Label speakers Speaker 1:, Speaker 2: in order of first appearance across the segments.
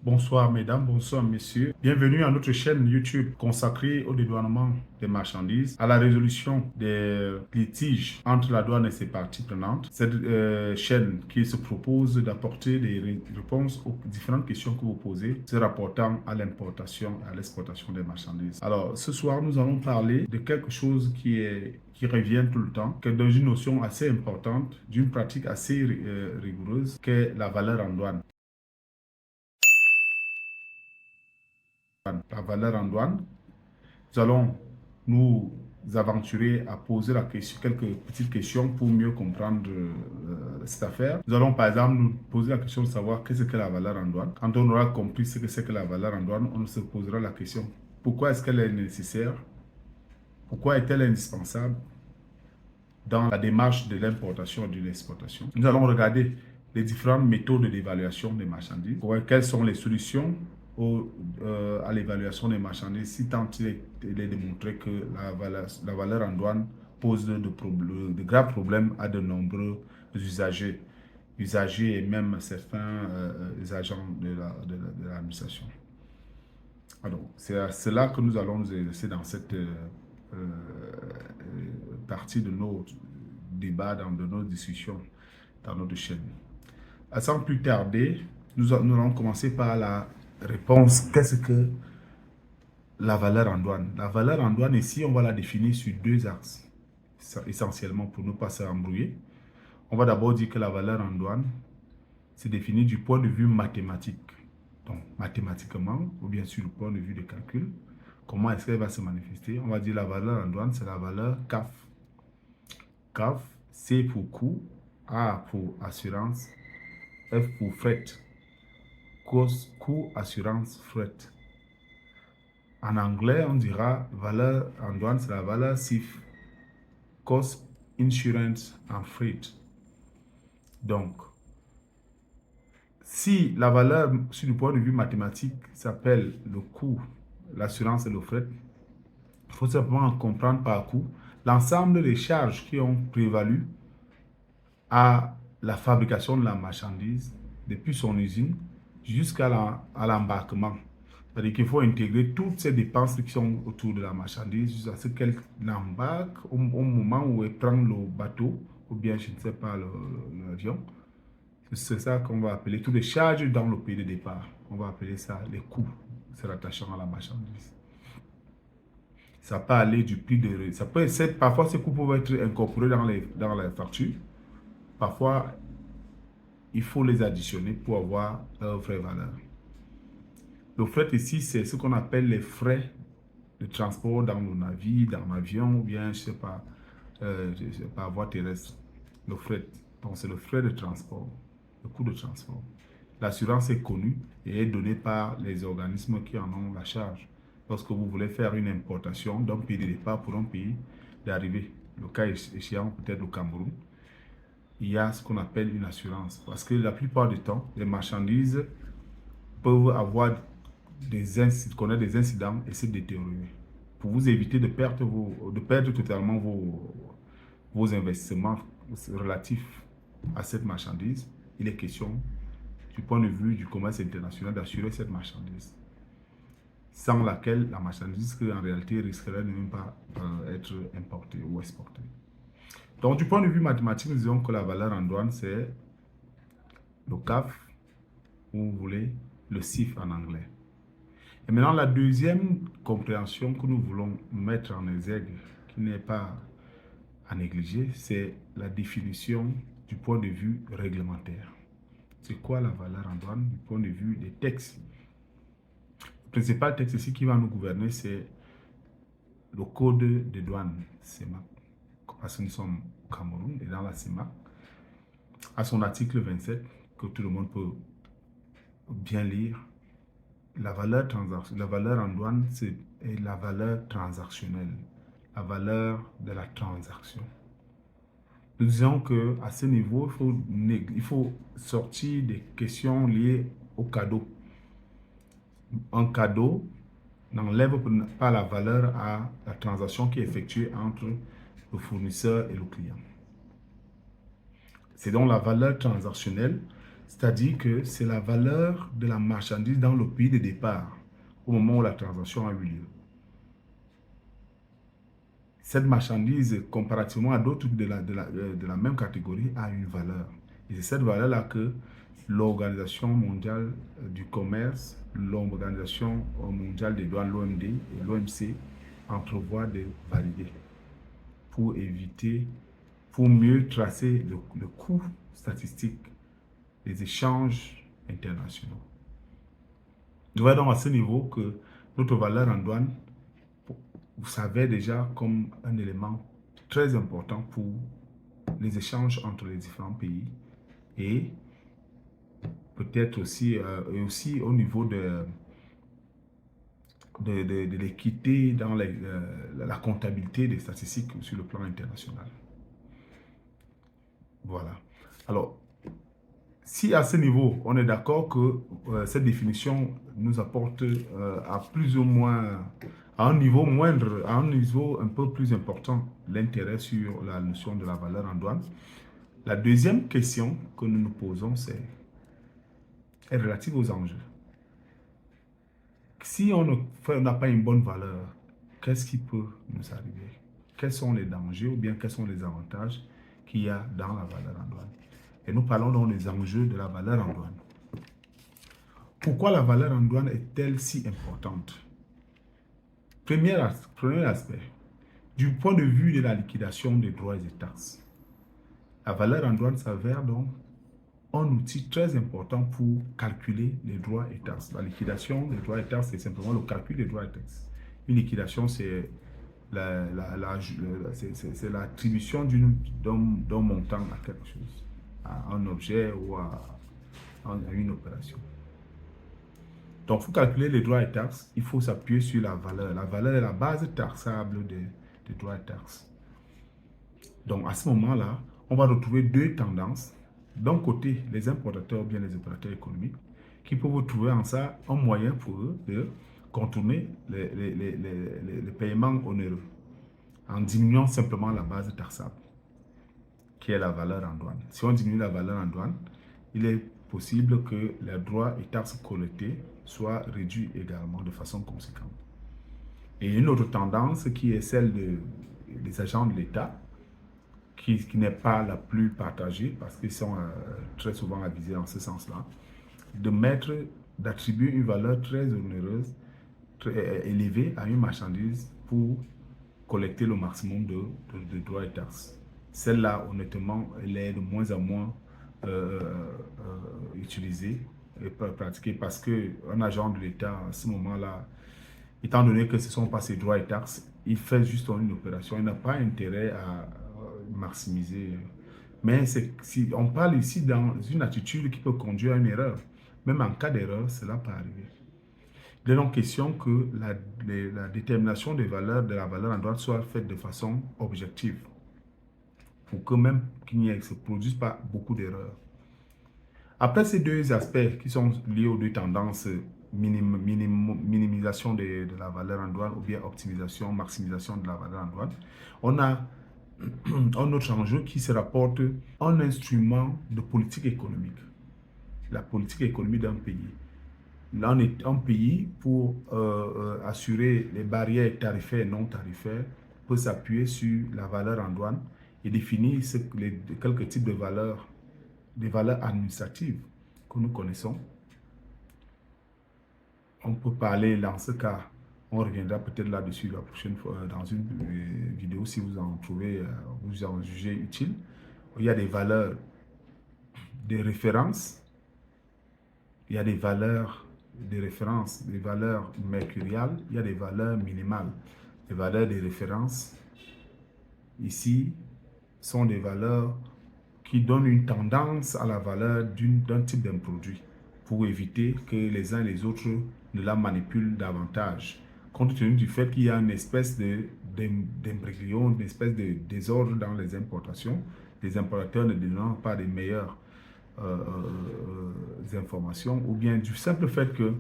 Speaker 1: Bonsoir mesdames, bonsoir messieurs. Bienvenue à notre chaîne YouTube consacrée au dédouanement des marchandises, à la résolution des litiges entre la douane et ses parties prenantes. Cette chaîne qui se propose d'apporter des réponses aux différentes questions que vous posez se rapportant à l'importation et à l'exportation des marchandises. Alors ce soir, nous allons parler de quelque chose qui revient tout le temps, que dans une notion assez importante, d'une pratique assez rigoureuse, qu'est la valeur en douane. La valeur en douane. Nous allons nous aventurer à poser quelques petites questions pour mieux comprendre cette affaire. Nous allons par exemple nous poser la question de savoir qu'est-ce que la valeur en douane. Quand on aura compris ce que c'est que la valeur en douane, on se posera la question, pourquoi est-ce qu'elle est nécessaire? Pourquoi est-elle indispensable dans la démarche de l'importation et de l'exportation? Nous allons regarder les différentes méthodes d'évaluation des marchandises. Quelles sont les solutions à l'évaluation des marchandises si tant il est démontré que la valeur en douane pose de graves problèmes à de nombreux usagers et même certains agents de l'administration. Alors, c'est à cela que nous allons nous exercer dans cette partie de nos débats, de nos discussions dans notre chaîne. Sans plus tarder, nous allons commencer par la réponse. Qu'est-ce que la valeur en douane? La valeur en douane, ici, on va la définir sur deux axes, essentiellement pour ne pas s'embrouiller. On va d'abord dire que la valeur en douane se définit du point de vue mathématique. Donc, mathématiquement, ou bien sur le point de vue de calcul, comment est-ce qu'elle va se manifester? On va dire la valeur en douane, c'est la valeur CAF. CAF, C pour coût, A pour assurance, F pour fret. Coût, assurance, fret. En anglais, on dira valeur en douane, c'est la valeur CIF. Cost, insurance and freight. Donc, si la valeur, sur le point de vue mathématique, s'appelle le coût, l'assurance et le fret, il faut simplement comprendre par coût l'ensemble des charges qui ont prévalu à la fabrication de la marchandise depuis son usine jusqu'à l'embarquement. C'est-à-dire qu'il faut intégrer toutes ces dépenses qui sont autour de la marchandise jusqu'à ce qu'elle l'embarque au moment où elle prend le bateau ou bien, je ne sais pas, l'avion. C'est ça qu'on va appeler toutes les charges dans le pays de départ. On va appeler ça les coûts se rattachant à la marchandise. Ça peut aller du prix de... Parfois, ces coûts peuvent être incorporés dans les factures. Parfois, il faut les additionner pour avoir leur vraie valeur. Le fret ici, c'est ce qu'on appelle les frais de transport dans le navire, dans l'avion, ou bien, je ne sais pas, voie terrestre. Le fret. Donc, c'est le frais de transport, le coût de transport. L'assurance est connue et est donnée par les organismes qui en ont la charge. Lorsque vous voulez faire une importation d'un pays de départ pour un pays d'arrivée, le cas échéant peut-être le Cameroun, il y a ce qu'on appelle une assurance. Parce que la plupart du temps, les marchandises peuvent avoir connaître des incidents et se détériorer. Pour vous éviter de perdre totalement vos investissements relatifs à cette marchandise, il est question, du point de vue du commerce international, d'assurer cette marchandise, sans laquelle la marchandise, en réalité, risquerait de ne même pas être importée ou exportée. Donc, du point de vue mathématique, nous disons que la valeur en douane, c'est le CAF, ou vous voulez, le CIF en anglais. Et maintenant, la deuxième compréhension que nous voulons mettre en exergue, qui n'est pas à négliger, c'est la définition du point de vue réglementaire. C'est quoi la valeur en douane du point de vue des textes? Le principal texte ici qui va nous gouverner, c'est le code de douane, CEMAC. Parce que nous sommes au Cameroun et dans la CEMAC, à son article 27, que tout le monde peut bien lire, la valeur en douane, c'est la valeur transactionnelle, la valeur de la transaction. Nous disons qu'à ce niveau, il faut sortir des questions liées au cadeau. Un cadeau n'enlève pas la valeur à la transaction qui est effectuée entre le fournisseur et le client. C'est donc la valeur transactionnelle, C'est-à-dire que c'est la valeur de la marchandise dans le pays de départ, au moment où la transaction a eu lieu. Cette marchandise, comparativement à d'autres de la même catégorie, a une valeur. Et c'est cette valeur-là que l'Organisation mondiale du commerce, l'Organisation mondiale des douanes, l'OMD et l'OMC entrevoient de valider pour éviter, pour mieux tracer le coût statistique des échanges internationaux. Nous voyons donc à ce niveau que notre valeur en douane, vous savez déjà comme un élément très important pour les échanges entre les différents pays et peut-être aussi, et aussi au niveau de l'équité dans la comptabilité des statistiques sur le plan international. Voilà. Alors, si à ce niveau, on est d'accord que cette définition nous apporte à plus ou moins, à un niveau moindre, à un niveau un peu plus important, l'intérêt sur la notion de la valeur en douane, la deuxième question que nous nous posons est relative aux enjeux. Si on n'a pas une bonne valeur, qu'est-ce qui peut nous arriver? Quels sont les dangers ou bien quels sont les avantages qu'il y a dans la valeur en douane? Et nous parlons donc des enjeux de la valeur en douane. Pourquoi la valeur en douane est-elle si importante? Premier aspect, du point de vue de la liquidation des droits et taxes, la valeur en douane s'avère donc un outil très important pour calculer les droits et taxes. La liquidation des droits et taxes, c'est simplement le calcul des droits et taxes. Une liquidation, c'est l'attribution d'un montant à quelque chose, à un objet ou à une opération. Donc, pour calculer les droits et taxes, il faut s'appuyer sur la valeur. La valeur est la base taxable des droits et taxes. Donc, à ce moment-là, on va retrouver deux tendances. D'un côté, les importateurs ou bien les opérateurs économiques qui peuvent trouver en ça un moyen pour eux de contourner les paiements onéreux en diminuant simplement la base taxable, qui est la valeur en douane. Si on diminue la valeur en douane, il est possible que les droits et taxes collectés soient réduits également de façon conséquente. Et une autre tendance qui est celle des agents de l'État, qui n'est pas la plus partagée parce qu'ils sont très souvent avisés en ce sens-là, d'attribuer une valeur très onéreuse, très élevée à une marchandise pour collecter le maximum de droits et taxes. Celle-là, honnêtement, elle est de moins en moins utilisée et pratiquée parce qu'un agent de l'État, à ce moment-là, étant donné que ce ne sont pas ses droits et taxes, il fait juste une opération. Il n'a pas intérêt à maximiser. Mais si on parle ici dans une attitude qui peut conduire à une erreur. Même en cas d'erreur, cela peut arriver. Il est donc question que la détermination des valeurs, de la valeur en douane soit faite de façon objective pour que même qu'il ne se produise pas beaucoup d'erreurs. Après ces deux aspects qui sont liés aux deux tendances, minimisation de la valeur en douane ou bien optimisation, maximisation de la valeur en douane, on a un autre enjeu qui se rapporte à un instrument de politique économique. La politique économique d'un pays. Là, on est un pays pour assurer les barrières tarifaires et non tarifaires, peut s'appuyer sur la valeur en douane et définir quelques types de valeurs, des valeurs administratives que nous connaissons. On peut parler dans ce cas, on reviendra peut-être là-dessus la prochaine fois dans une vidéo si vous en trouvez, vous en jugez utile. Il y a des valeurs de référence, il y a des valeurs de référence, des valeurs mercuriales, il y a des valeurs minimales. Les valeurs de référence, ici, sont des valeurs qui donnent une tendance à la valeur d'un type d'un produit pour éviter que les uns et les autres ne la manipulent davantage. Compte tenu du fait qu'il y a une espèce d'imbroglio, une espèce de désordre dans les importations, les importateurs ne donnant pas les meilleures informations, ou bien du simple fait que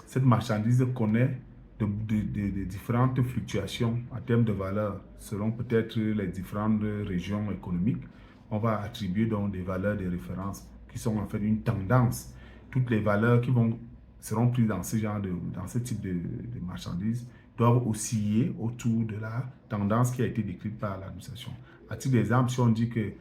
Speaker 1: cette marchandise connaît de différentes fluctuations en termes de valeur selon peut-être les différentes régions économiques, on va attribuer donc des valeurs de référence qui sont en fait une tendance. Toutes les valeurs qui seront prises dans dans ce type de marchandises doivent osciller autour de la tendance qui a été décrite par l'administration. À titre d'exemple, si on dit que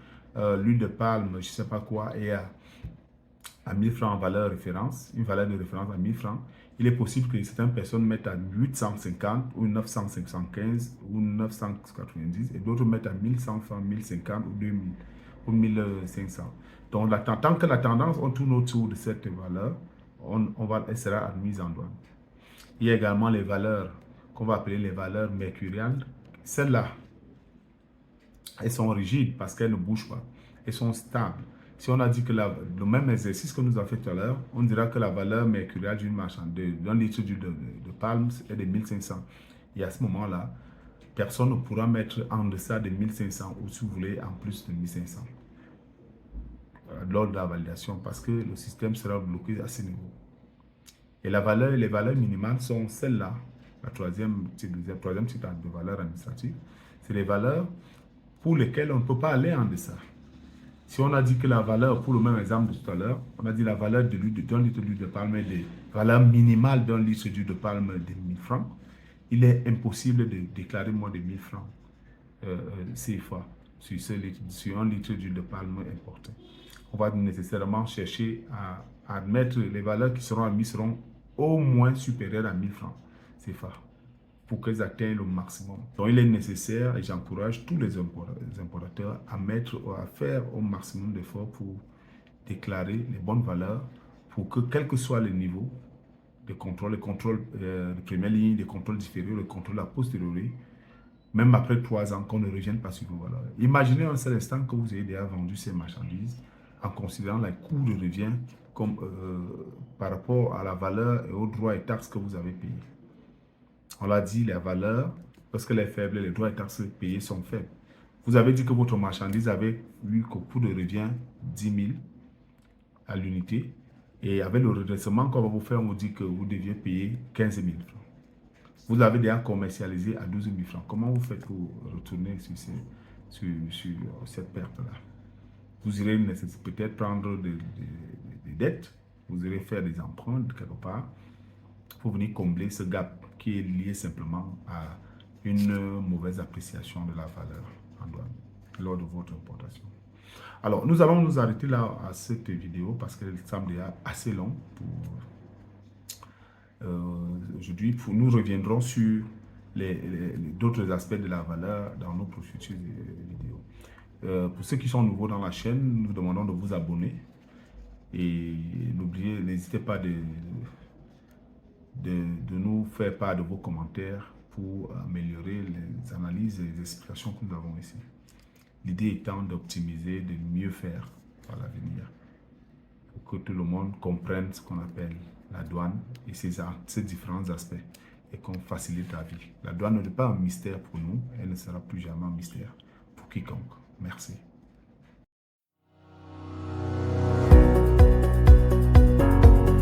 Speaker 1: l'huile de palme, je ne sais pas quoi, est à 1000 francs en valeur référence, une valeur de référence à 1000 francs, il est possible que certaines personnes mettent à 850 ou 975 ou 990 et d'autres mettent à 1100 francs, 1050 ou 2000 ou 1500. Donc, tant que la tendance, on tourne autour de cette valeur, elle sera admise en douane. Il y a également les valeurs qu'on va appeler les valeurs mercuriales. Celles-là, elles sont rigides parce qu'elles ne bougent pas. Elles sont stables. Si on a dit que le même exercice que nous avons fait tout à l'heure, on dira que la valeur mercuriale d'un litre d'huile de palme est de 1500. Et à ce moment-là, personne ne pourra mettre en deçà de 1500 ou si vous voulez en plus de 1500 lors de la validation parce que le système sera bloqué à ce niveau. Et les valeurs minimales sont celles-là, la troisième type de valeur administrative. C'est les valeurs pour lesquelles on ne peut pas aller en deçà. Si on a dit que la valeur, pour le même exemple de tout à l'heure, on a dit la valeur d'un litre d'huile de palme est de valeur minimale d'un litre d'huile de palme de 1000 francs, il est impossible de déclarer moins de 1000 francs CFA sur un litre d'huile de palme importé. On va nécessairement chercher à admettre les valeurs qui seront admises seront au moins supérieures à 1000 francs CFA pour qu'elles atteignent le maximum. Donc, il est nécessaire, et j'encourage tous les importateurs à faire au maximum d'efforts pour déclarer les bonnes valeurs pour que, quel que soit le niveau de contrôle, les contrôles de première ligne, les contrôles différés, les contrôles à posteriori, même après 3 ans, qu'on ne revienne pas sur vos valeurs. Imaginez un seul instant que vous ayez déjà vendu ces marchandises en considérant les coûts de revient comme, par rapport à la valeur et aux droits et taxes que vous avez payés. On l'a dit, les valeurs, parce qu'elle est faible, les droits et taxes payés sont faibles. Vous avez dit que votre marchandise avait eu qu'au coût de revient 10 000 à l'unité. Et avec le redressement qu'on va vous faire, on vous dit que vous deviez payer 15 000 francs. Vous l'avez déjà commercialisé à 12 000 francs. Comment vous faites pour retourner sur cette perte-là? Vous irez peut-être prendre des dettes, vous irez faire des emprunts quelque part pour venir combler ce gap qui est lié simplement à une mauvaise appréciation de la valeur en douane lors de votre importation. Alors, nous allons nous arrêter là à cette vidéo parce qu'elle semble déjà assez longue. Aujourd'hui, nous reviendrons sur d'autres aspects de la valeur dans nos futures vidéos. Pour ceux qui sont nouveaux dans la chaîne, nous vous demandons de vous abonner et n'hésitez pas de nous faire part de vos commentaires pour améliorer les analyses et les explications que nous avons ici. L'idée étant d'optimiser, de mieux faire par l'avenir pour que tout le monde comprenne ce qu'on appelle la douane et ses différents aspects et qu'on facilite la vie. La douane n'est pas un mystère pour nous, elle ne sera plus jamais un mystère pour quiconque. Merci.